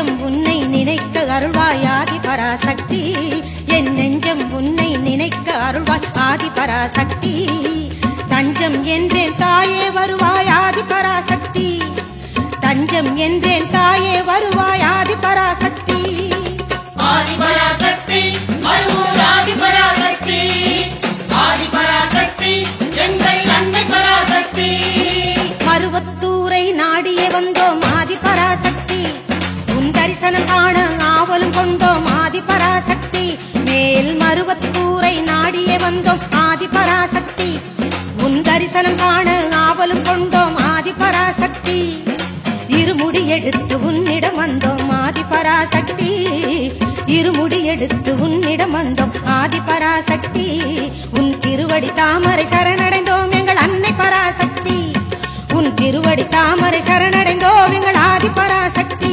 நெஞ்சம் உன்னை நினைக்க அருள்வாய் ஆதி பராசக்தி என் நெஞ்சம் உன்னை நினைக்க அருள்வாய் ஆதி பராசக்தி தஞ்சம் என்றேன் தாயே வருவாய் ஆதி பராசக்தி தஞ்சம் என்றேன் தாயே வருவாய் ஆதி பராசக்தி ஆதி பராசக்தி மருவூர் ஆதி பராசக்தி ஆதி பராசக்தி எங்கள் அன்னை பராசக்தி மருவத்தூரை நாடியே வந்தோம் ஆதி பராசக்தி உன் தரிசனம் காண ஆவலும் கொண்டோம் ஆதி பராசக்தி மேல் மருவத்தூரை நாடியே வந்தோம் ஆதி பராசக்தி உன் தரிசனம் காண ஆவலும் கொண்டோம் ஆதி பராசக்தி இருமுடி எடுத்து உன்னிடம் வந்தோம் ஆதி பராசக்தி இருமுடி எடுத்து உன்னிடம் வந்தோம் ஆதி பராசக்தி உன் திருவடி தாமரை சரணடைந்தோம் எங்கள் அன்னை பராசக்தி உன் திருவடி தாமரை சரணடைந்தோம் எங்கள் ஆதி பராசக்தி